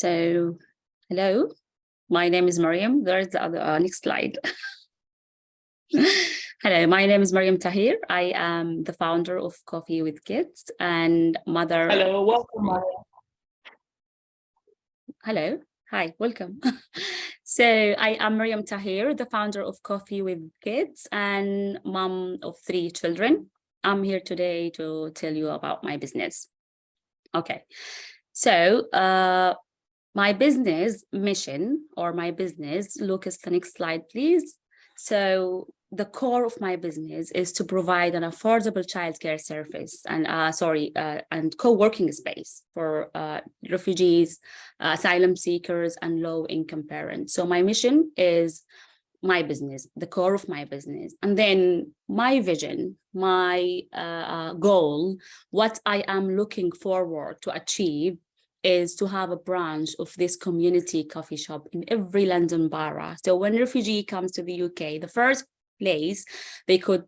So, hello, my name is Mariam. There's the other next slide. Hello, my name is Mariam Tahir. I am the founder of Coffee with Kids and mother. Hello, welcome, Mariam. Hello, hi, welcome. So I am Mariam Tahir, the founder of Coffee with Kids and mom of 3 children. I'm here today to tell you about my business. Okay, so my business mission or my business, Lucas, the next slide, please. So the core of my business is to provide an affordable childcare service and and co-working space for refugees, asylum seekers, and low-income parents. So my mission is my business, the core of my business, and then my vision, my goal, what I am looking forward to achieve is to have a branch of this community coffee shop in every London borough. So when a refugee comes to the UK, the first place they could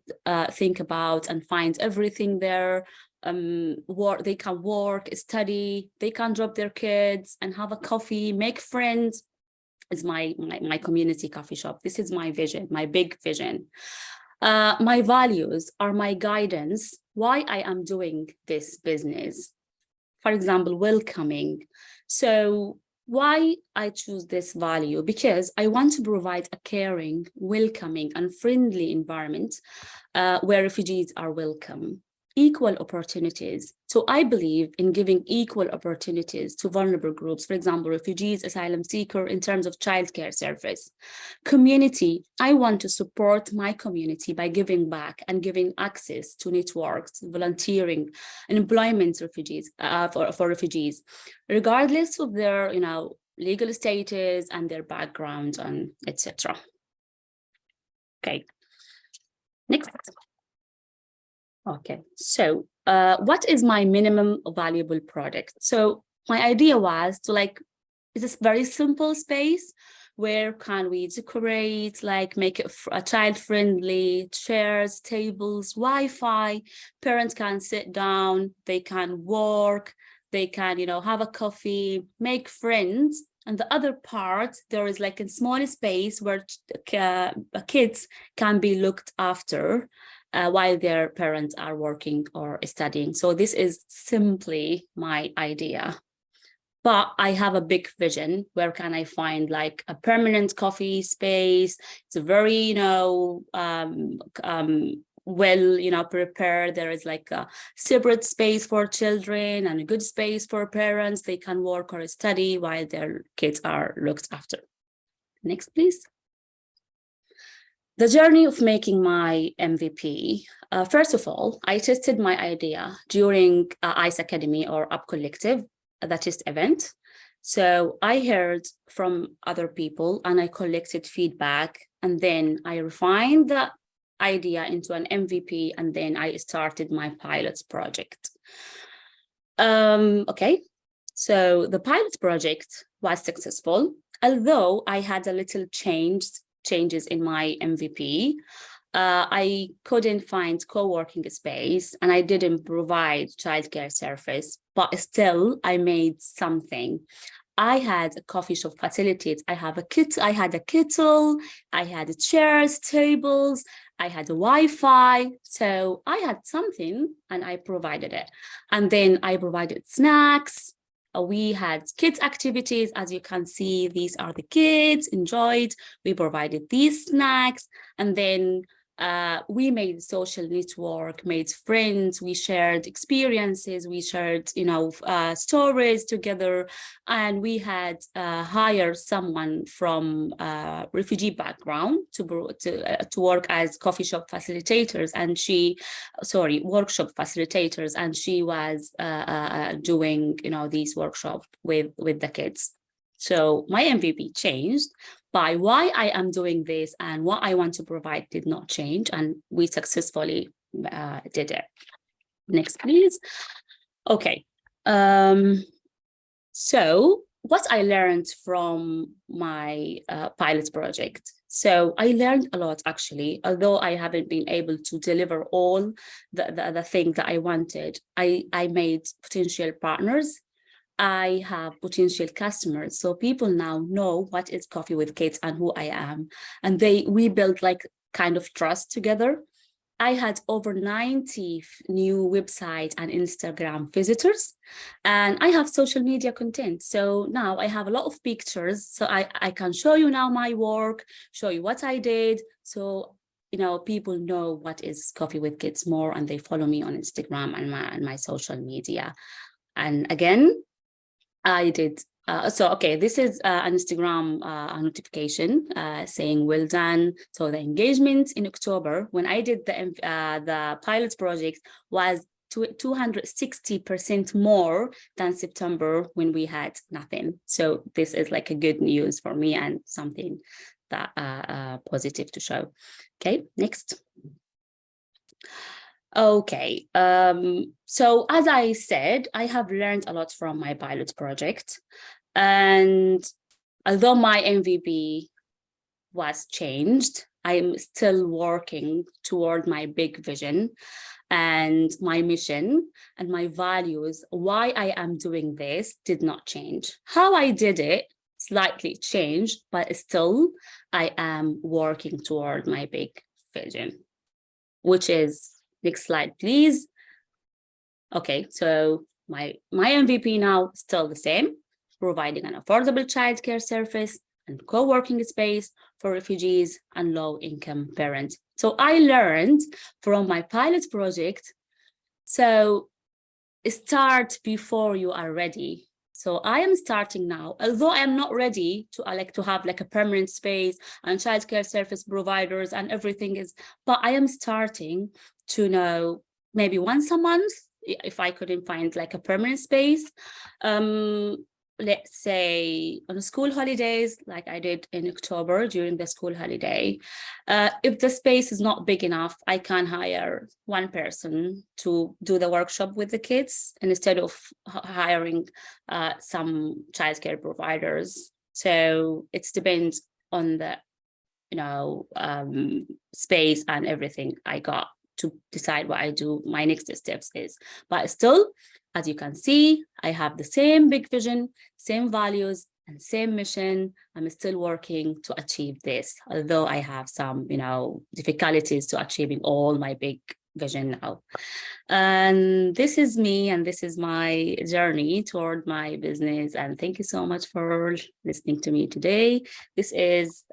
think about and find everything there. They can work, study, they can drop their kids and have a coffee, make friends. Is my community coffee shop. This is my vision, my big vision. My values are my guidance why I am doing this business. For example, welcoming. So why I choose this value? Because I want to provide a caring, welcoming, and friendly environment where refugees are welcome. Equal opportunities. So I believe in giving equal opportunities to vulnerable groups, for example, refugees, asylum seeker, in terms of childcare service. Community. I want to support my community by giving back and giving access to networks, volunteering, and employment refugees for refugees, regardless of their, legal status and their background and etc. Okay. Next. Okay, so what is my minimum valuable product? So my idea was to is this very simple space where can we decorate, make it a child-friendly, chairs, tables, Wi-Fi, parents can sit down, they can work, they can, have a coffee, make friends. And the other part, there is a small space where kids can be looked after while their parents are working or studying. So this is simply my idea. But I have a big vision. Where can I find a permanent coffee space? It's a very, prepared. There is a separate space for children and a good space for parents. They can work or study while their kids are looked after. Next, please. The journey of making my MVP. First of all, I tested my idea during ICE Academy or Up Collective, the test event. So I heard from other people and I collected feedback, and then I refined the idea into an MVP, and then I started my pilot project. Okay, so the pilot project was successful, although I had a little changes in my MVP. I couldn't find co-working space and I didn't provide childcare service, but still I made something. I had a coffee shop facilities. I had a kettle, I had chairs, tables, I had a Wi-Fi. So I had something and I provided it. And then I provided snacks. We had kids activities. As you can see, these are the kids enjoyed. We provided these snacks, and then we made social network, made friends, we shared experiences, we shared, stories together, and we had hired someone from refugee background to work as coffee shop facilitators, and workshop facilitators, and she was doing, these workshops with the kids. So my MVP changed, by why I am doing this and what I want to provide did not change, and we successfully did it. Next, please. Okay. So what I learned from my pilot project. So I learned a lot, actually, although I haven't been able to deliver all the things that I wanted. I made potential partners. I have potential customers. So people now know what is Coffee with Kids and who I am. And we built like kind of trust together. I had over 90 new website and Instagram visitors, and I have social media content. So now I have a lot of pictures. So I can show you now my work, show you what I did. So, people know what is Coffee with Kids more, and they follow me on Instagram and my social media. And again, I did. Okay, this is an Instagram notification saying well done. So the engagement in October, when I did the pilot project, was 260% more than September when we had nothing. So this is like a good news for me and something that positive to show. Okay, next. Okay, so as I said, I have learned a lot from my pilot project. And although my MVP was changed, I'm still working toward my big vision and my mission and my values. Why I am doing this did not change. How I did it slightly changed, but still I am working toward my big vision, which is, next slide, please. Okay, so my MVP now still the same, providing an affordable childcare service and co-working space for refugees and low-income parents. So I learned from my pilot project, so start before you are ready. So I am starting now, although I am not ready to have like a permanent space and childcare service providers and everything is, but I am starting to know maybe once a month, if I couldn't find like a permanent space, let's say on school holidays, like I did in October during the school holiday. If the space is not big enough, I can hire one person to do the workshop with the kids instead of hiring some childcare providers. So it depends on the space and everything I got to decide what I do, my next steps is. But still, as you can see, I have the same big vision, same values, and same mission. I'm still working to achieve this, although I have some, difficulties to achieving all my big vision now. And this is me, and this is my journey toward my business. And thank you so much for listening to me today. This is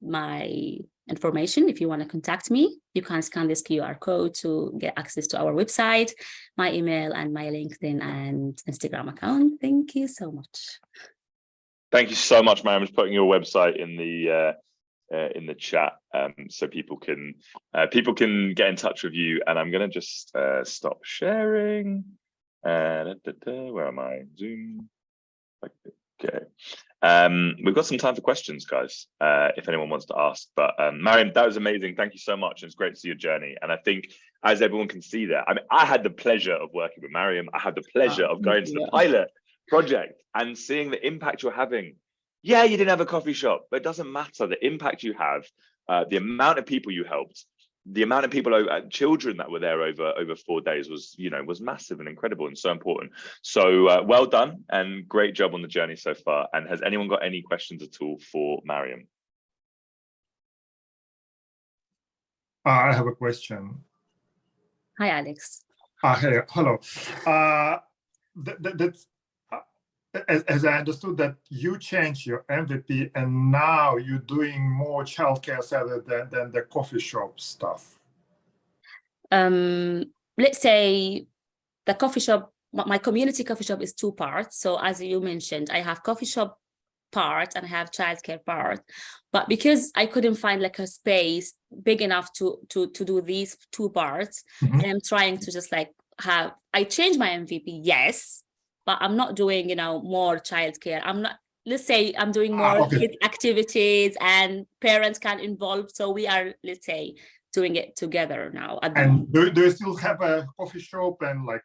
my information. If you want to contact me, you can scan this QR code to get access to our website, my email, and my LinkedIn and Instagram account. Thank you so much. Thank you so much, Mariam, for putting your website in the chat, so people can get in touch with you. And I'm going to just stop sharing. Where am I? Zoom. Okay. We've got some time for questions, guys, if anyone wants to ask. But Mariam, that was amazing. Thank you so much. It's great to see your journey. And I think, as everyone can see there, I mean, I had the pleasure of working with Mariam. I had the pleasure of going to the pilot project and seeing the impact you're having. Yeah, you didn't have a coffee shop, but it doesn't matter. The impact you have, the amount of people you helped, the amount of people, children that were there over 4 days was massive and incredible and so important. So well done and great job on the journey so far. And has anyone got any questions at all for Mariam? I have a question. Hi, Alex. Hey, hello. As I understood that you changed your MVP and now you're doing more childcare rather than the coffee shop stuff. Let's say the coffee shop, my community coffee shop is 2 parts. So as you mentioned, I have coffee shop part and I have childcare part. But because I couldn't find like a space big enough to do these 2 parts, I am trying to just I changed my MVP, yes, but I'm not doing, more childcare. I'm not, let's say I'm doing more kids activities and parents can involve. So we are, let's say, doing it together now. And do you still have a coffee shop and like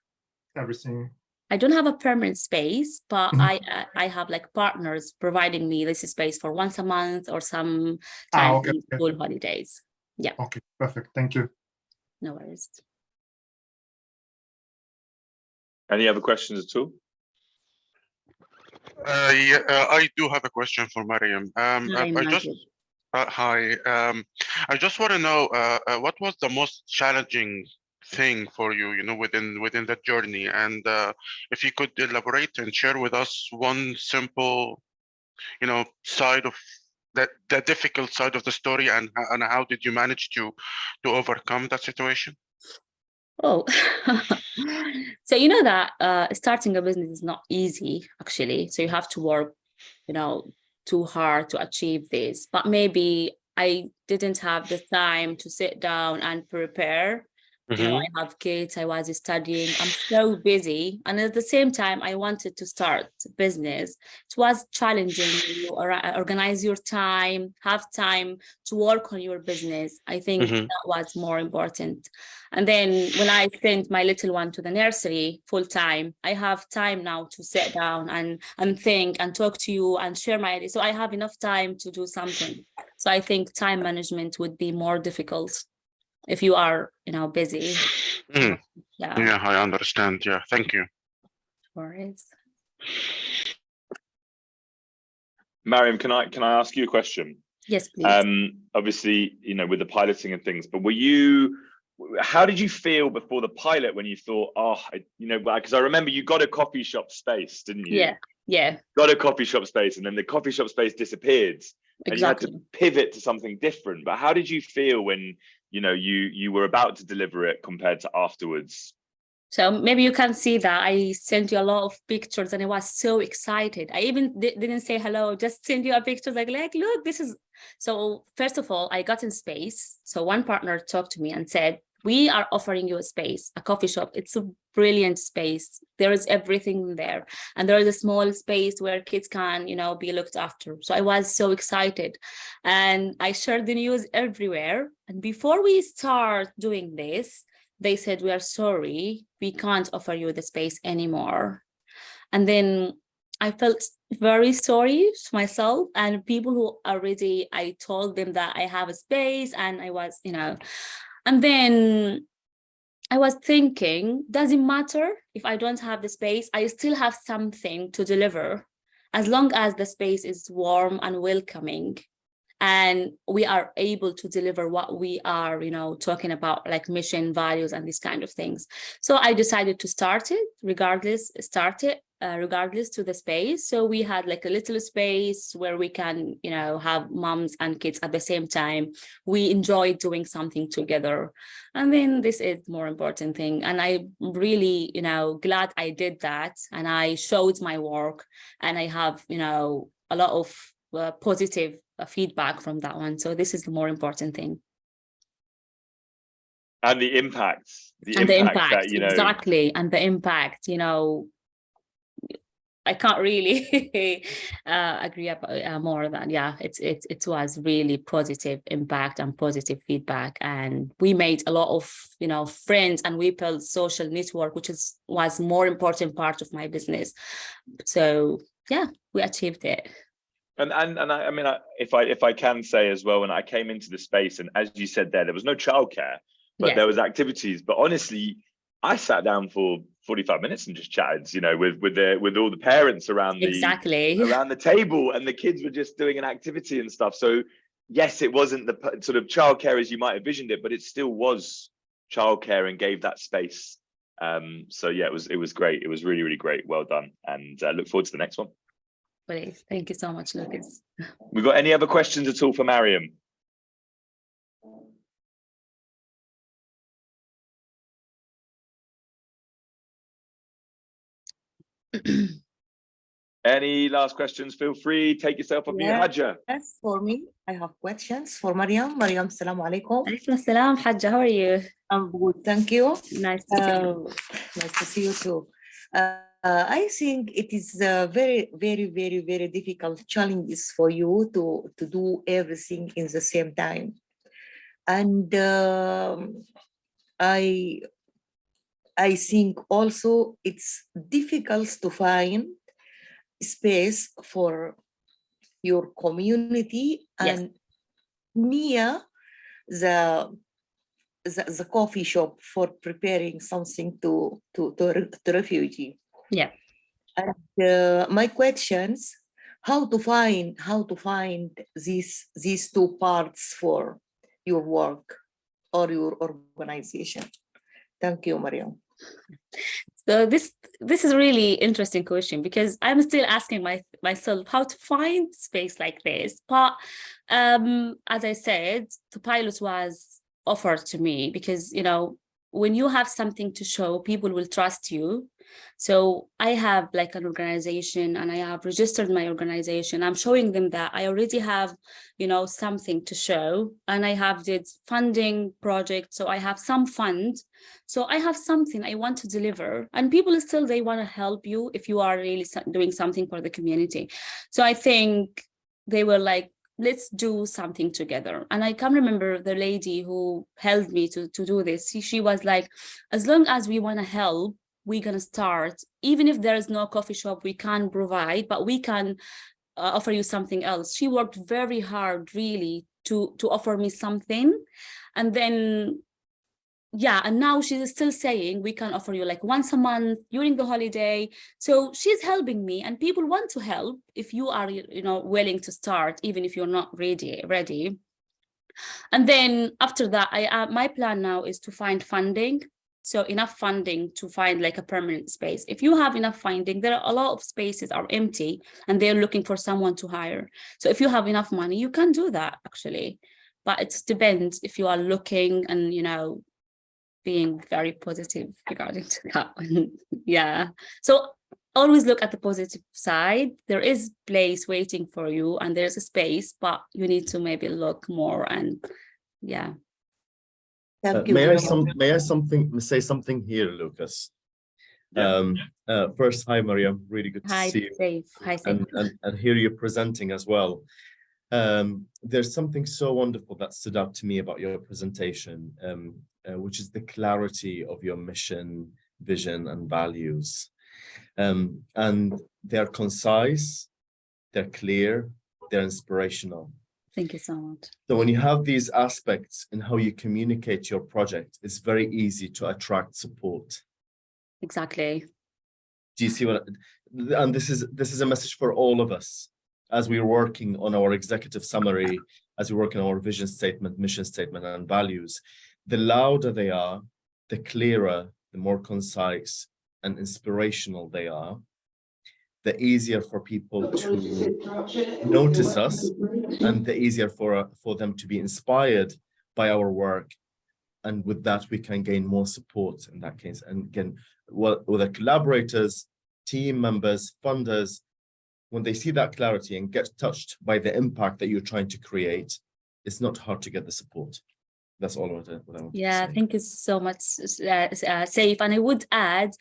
everything? I don't have a permanent space, but I have like partners providing me this space for once a month or some time in school holidays. Yeah. Okay, perfect. Thank you. No worries. Any other questions at all? I do have a question for Mariam. Hi, I just Majid. hi. I just want to know what was the most challenging thing for you, within that journey, and if you could elaborate and share with us one simple, side of the difficult side of the story, and how did you manage to overcome that situation? Oh, so you know that starting a business is not easy, actually. So you have to work, too hard to achieve this. But maybe I didn't have the time to sit down and prepare. Mm-hmm. I have kids, I was studying, I'm so busy. And at the same time, I wanted to start business. It was challenging. You organize your time, have time to work on your business. I think Mm-hmm. that was more important. And then when I sent my little one to the nursery full time, I have time now to sit down and think and talk to you and share my ideas. So I have enough time to do something. So I think time management would be more difficult if you are, busy. Mm. Yeah, Yeah, I understand. Yeah, thank you. worries. Mariam, can I ask you a question? Yes, please. Obviously, with the piloting and things, but how did you feel before the pilot when you thought, because I remember you got a coffee shop space, didn't you? Yeah, Got a coffee shop space, and then the coffee shop space disappeared, and you had exactly. to pivot to something different. But how did you feel when you were about to deliver it compared to afterwards? So maybe you can see that I sent you a lot of pictures and I was so excited. I even didn't say hello, just send you a picture like, look, this is. So first of all, I got in space. So one partner talked to me and said, we are offering you a space, a coffee shop. It's a brilliant space. There is everything there. And there is a small space where kids can, be looked after. So I was so excited. And I shared the news everywhere. And before we start doing this, they said, we are sorry, we can't offer you the space anymore. And then I felt very sorry to myself and people who already, I told them that I have a space and I was, and then I was thinking, doesn't matter if I don't have the space, I still have something to deliver as long as the space is warm and welcoming. And we are able to deliver what we are, talking about, like mission, values, and these kind of things. So I decided to start it regardless to the space. So we had like a little space where we can, have moms and kids at the same time. We enjoy doing something together. And then this is the more important thing. And I'm really, glad I did that. And I showed my work and I have, a lot of positive feedback from that one. So this is the more important thing. And the impact, Impact, that, exactly. And the impact, I can't really agree about more than, it was really positive impact and positive feedback. And we made a lot of, friends, and we built social network, which was more important part of my business. So yeah, we achieved it. And I mean, if I can say as well, when I came into the space, and as you said there was no childcare, but there was activities. But honestly, I sat down for 45 minutes and just chatted, with all the parents around the table, and the kids were just doing an activity and stuff. So yes, it wasn't the sort of childcare as you might have envisioned it, but it still was childcare and gave that space. So yeah, it was great. It was really, really great. Well done, and look forward to the next one. Please. Thank you so much, Lucas. We got any other questions at all for Mariam? Any last questions? Feel free, take yourself off mute. Hajja. Yes, for me, I have questions for Mariam. Mariam, assalamu alaikum. Alaikum assalam, Hajja. How are you? I'm good, thank you. Nice to see you. Nice to see you too. I think it is very, very, very, very difficult challenges for you to do everything in the same time. And I think also it's difficult to find space for your community and near the coffee shop for preparing something to refugee. Yeah. And my questions, how to find these two parts for your work or your organization? Thank you, Mariam. So this is a really interesting question, because I'm still asking myself how to find space like this. But as I said, the pilot was offered to me because, you know, when you have something to show, people will trust you. So I have like an organization, and I have registered my organization. I'm showing them that I already have, you know, something to show, and I have did funding project. So I have some fund. So I have something I want to deliver, and people still, they want to help you if you are really doing something for the community. So I think they were like, let's do something together. And I can remember the lady who helped me to do this. She was like, as long as we want to help, we're going to start. Even if there is no coffee shop we can provide, but we can offer you something else. She worked very hard, really, to offer me something. And then, yeah, and now she's still saying we can offer you like once a month during the holiday. So she's helping me, and people want to help if you are, you know, willing to start, even if you're not ready. And then after that, my plan now is to find funding. So enough funding to find like a permanent space. If you have enough funding, there are a lot of spaces are empty and they're looking for someone to hire. So if you have enough money, you can do that actually. But it depends if you are looking and, you know, being very positive regarding to that one. Yeah. So always look at the positive side. There is place waiting for you and there's a space, but you need to maybe look more. And yeah. Thank you. May I say something here, Lucas? Yeah. First, hi, Mariam. Really good to Hi, see you. Saif. Hi, Saif. And hear you presenting as well. There's something so wonderful that stood out to me about your presentation, which is the clarity of your mission, vision, and values. And they're concise, they're clear, they're inspirational. Thank you so much. So when you have these aspects in how you communicate your project, it's very easy to attract support. Exactly. Do you see what? And this is a message for all of us as we're working on our executive summary, as we work on our vision statement, mission statement, and values. The louder they are, the clearer, the more concise and inspirational they are, the easier for people to notice us, and the easier for them to be inspired by our work. And with that, we can gain more support in that case. And again, with the collaborators, team members, funders, when they see that clarity and get touched by the impact that you're trying to create, it's not hard to get the support. That's all what I want to say. Thank you so much, Saif. And I would add,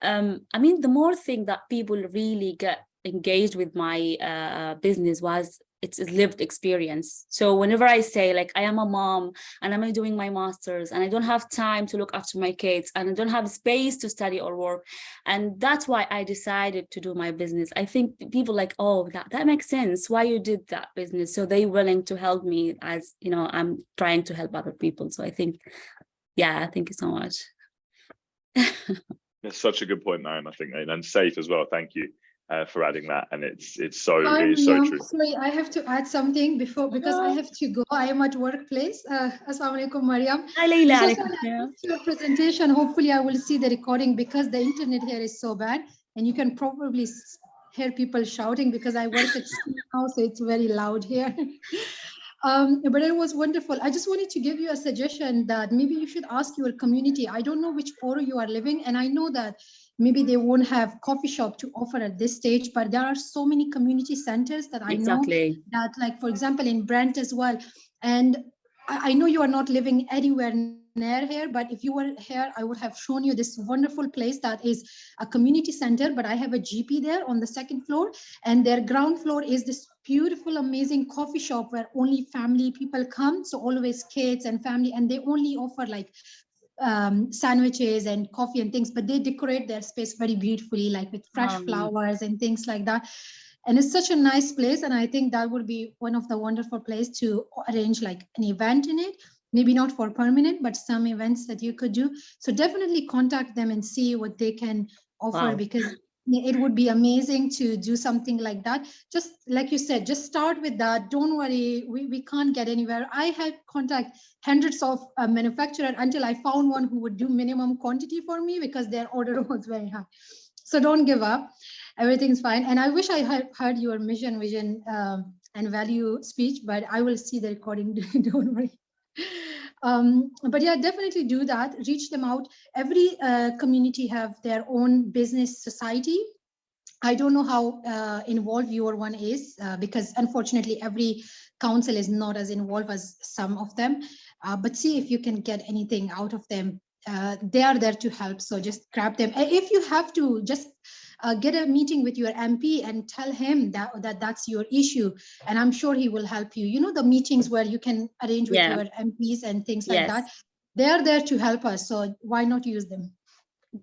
I mean, the more thing that people really get engaged with my business was it's a lived experience. So whenever I say like I am a mom and I'm doing my master's and I don't have time to look after my kids and I don't have space to study or work, and that's why I decided to do my business. I think people like, oh, that makes sense why you did that business. So they're willing to help me as, you know, I'm trying to help other people. So I think, yeah, thank you so much. That's such a good point, Mariam, I think, and safe as well. Thank you for adding that. And it's so true. Sorry, I have to add something before, because I have to go. I am at workplace. Assalamu alaikum, Mariam. Hi, Leila. Your presentation, hopefully I will see the recording, because the internet here is so bad and you can probably hear people shouting, because I work at school now, so it's very loud here. But it was wonderful. I just wanted to give you a suggestion that maybe you should ask your community. I don't know which borough you are living, and I know that maybe they won't have coffee shop to offer at this stage, but there are so many community centers that I know that, like, for example, in Brent as well. And I know you are not living anywhere near here, but if you were here, I would have shown you this wonderful place that is a community center, but I have a GP there on the second floor, and their ground floor is this beautiful, amazing coffee shop where only family people come. So always kids and family, and they only offer like sandwiches and coffee and things, but they decorate their space very beautifully, like with fresh flowers and things like that. And it's such a nice place, and I think that would be one of the wonderful places to arrange like an event in it. Maybe not for permanent, but some events that you could do. So definitely contact them and see what they can offer, because it would be amazing to do something like that. Just like you said, just start with that. Don't worry, we can't get anywhere. I had contact hundreds of manufacturers until I found one who would do minimum quantity for me because their order was very high. So don't give up. Everything's fine. And I wish I had heard your mission, vision, and value speech, but I will see the recording. Don't worry. But yeah, definitely do that. Reach them out. Every community have their own business society. I don't know how involved your one is because unfortunately every council is not as involved as some of them. But see if you can get anything out of them. They are there to help, so just grab them. If you have to, just get a meeting with your MP and tell him that's your issue, and I'm sure he will help you. You know, the meetings where you can arrange with your MPs and things like that. They are there to help us, so why not use them?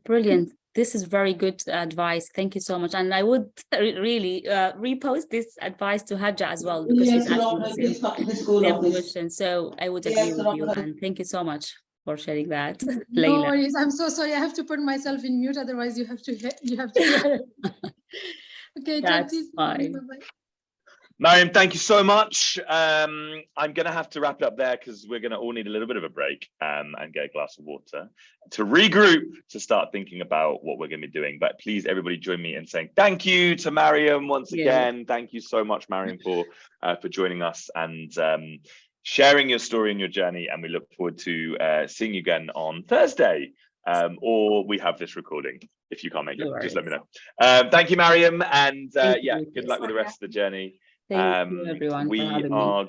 Brilliant. This is very good advice. Thank you so much. And I would really repost this advice to Hajja as well, because she's asking the same question. So I would agree with you. And thank you so much for sharing that. No worries. I'm so sorry. I have to put myself in mute. Otherwise, you have to hear it. Okay, that's fine. Bye-bye. Mariam, thank you so much. I'm going to have to wrap it up there because we're going to all need a little bit of a break and get a glass of water to regroup, to start thinking about what we're going to be doing. But please, everybody join me in saying thank you to Mariam once again. Thank you so much, Mariam, for joining us and sharing your story and your journey. And we look forward to seeing you again on Thursday, or we have this recording. If you can't make it, just let me know. Thank you, Mariam. And yeah, good luck with the rest of the journey. Thank you, everyone. We are